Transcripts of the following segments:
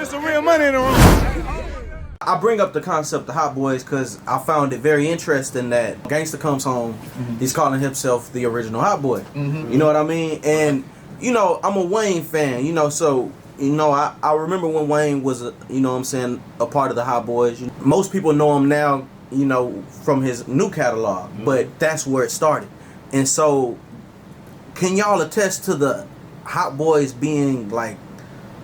It's some real money in the room. I bring up the concept of Hot Boyz because I found it very interesting that Gangsta comes home, he's calling himself the original Hot Boy. You know what I mean? And, you know, I'm a Wayne fan, you know, so, you know, I remember when Wayne was, you know what I'm saying, a part of the Hot Boyz. Most people know him now, you know, from his new catalog, but that's where it started. And so, can y'all attest to the Hot Boyz being like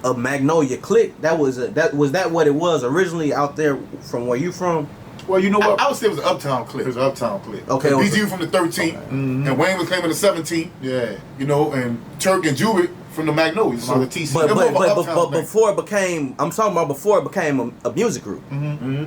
a Magnolia clique? Was that what it was originally out there from where you from? Well, you know what? I would say it was an uptown clique. It was an uptown clique. Okay. BG from the 13th, and Wayne was claiming the 17th. Yeah. You know, and Turk and Jubit from the Magnolia, so the TC. But before it became, I'm talking about before it became a music group.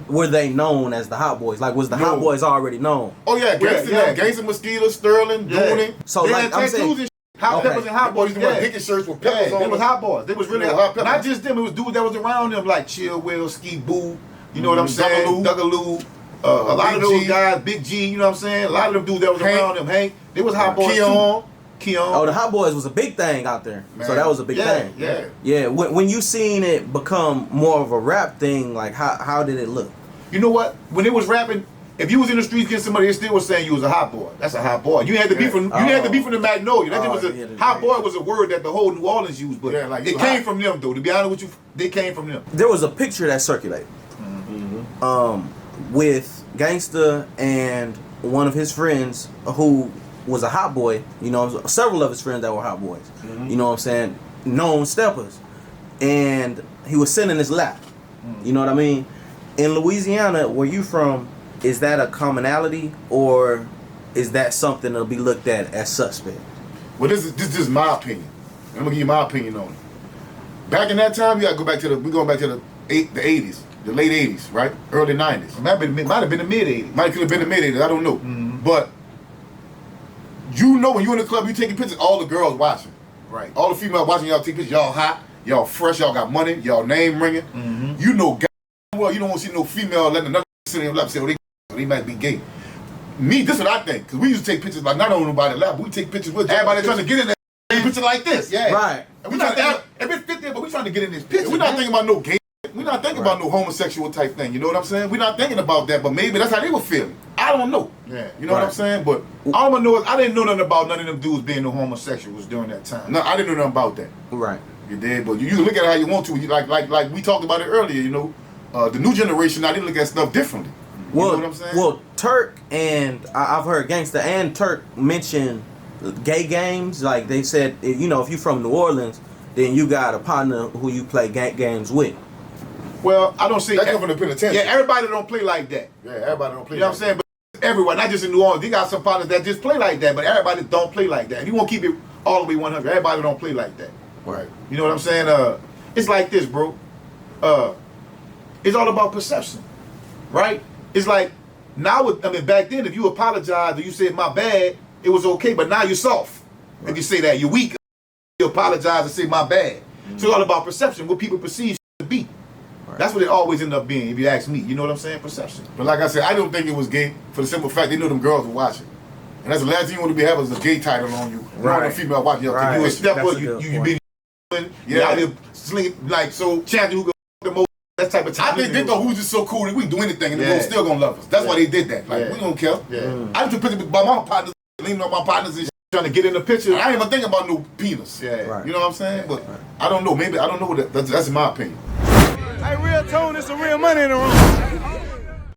Were they known as the Hot Boyz? Like, was the Hot Boyz already known? Oh yeah, Gangsta Mosquito, Sterling, Dooney. So they like had I'm saying. Hot Peppers and Hot Boys. They were picking shirts with peppers on. They was Hot Boys. They was really hot peppers. Not just them. It was dudes that was around them like Chill Will, Ski Boo. You know what I'm saying? Dougaloo. A lot of those guys, Big G. You know what I'm saying? A lot of them dudes that was around them. Hank. They was Hot Boys too. Keon. Oh, the Hot Boyz was a big thing out there. Man. So that was a big thing. Yeah. When you seen it become more of a rap thing, like how did it look? You know what? When it was rapping, if you was in the streets getting somebody, they still was saying you was a hot boy. That's a hot boy. You had to be from. You had to be from the Magnolia. That was a hot boy was a word that the whole New Orleans used, but it came from them though. To be honest with you, they came from them. There was a picture that circulated, with Gangsta and one of his friends who was a hot boy. You know, several of his friends that were hot boys. You know what I'm saying? Known steppers, and he was sitting in his lap. You know what I mean? In Louisiana, where you from? Is that a commonality, or is that something that'll be looked at as suspect? Well, this is my opinion. I'm gonna give you my opinion on it. Back in that time, you gotta go back to we're going back to the 80s, the late 80s, right? Early 90s. It might have been the mid 80s. Might have been the mid 80s. I don't know. But you know, when you're in the club, you taking pictures. All the girls watching, right? All the females watching y'all take pictures. Y'all hot, y'all fresh, y'all got money, y'all name ringing. You know, well, you don't want to see no female letting another sit in your lap and say, "Oh, they might be gay." Me, this is what I think. Because we used to take pictures like not on nobody's lap, but we take pictures with everybody trying to get in there. A picture like this. Yeah. Right. And we not thinking, if it fit there, but we trying to get in this picture. We're not thinking about no gay. We're not thinking about no homosexual type thing. You know what I'm saying? We're not thinking about that, but maybe that's how they were feeling. I don't know. Yeah. You know what I'm saying? But all I know is I didn't know nothing about none of them dudes being no homosexuals during that time. No, I didn't know nothing about that. Right. You did, but you look at it how you want to. Like we talked about it earlier, you know. The new generation now, they look at stuff differently. You know what I'm saying? Well, Turk and I've heard Gangsta and Turk mention gay games. Like they said, you know, if you from New Orleans, then you got a partner who you play games with. Well, I don't see that come from the penitentiary. Yeah, everybody don't play like that. Yeah, everybody don't play. You know what I'm saying? But everyone, not just in New Orleans, you got some partners that just play like that. But everybody don't play like that. If you want to keep it all the way 100, everybody don't play like that. Right. You know what I'm saying? It's like this, bro. It's all about perception, right? It's like now, back then, if you apologized or you said my bad, it was okay. But now you're soft. If you say that, you're weak. You apologize and say my bad. So it's all about perception, what people perceive to be. That's what it always end up being, if you ask me. You know what I'm saying? Perception. But like I said, I don't think it was gay for the simple fact they knew them girls were watching. And that's the last thing you want to be having is a gay title on you. Right. You know, female watching you. You a step up, you be out here slinging, like, so Chandler who go the most. That type of time. I think they thought we was just so cool that we can do anything and the world still gonna love us. That's why they did that. Like, we don't care. I took pictures by my partners, leaning on my partners and trying to get in the picture. I ain't even thinking about no penis. You know what I'm saying? But I don't know. Maybe I don't know. That's in my opinion. Hey, real tone, it's some real money in the room.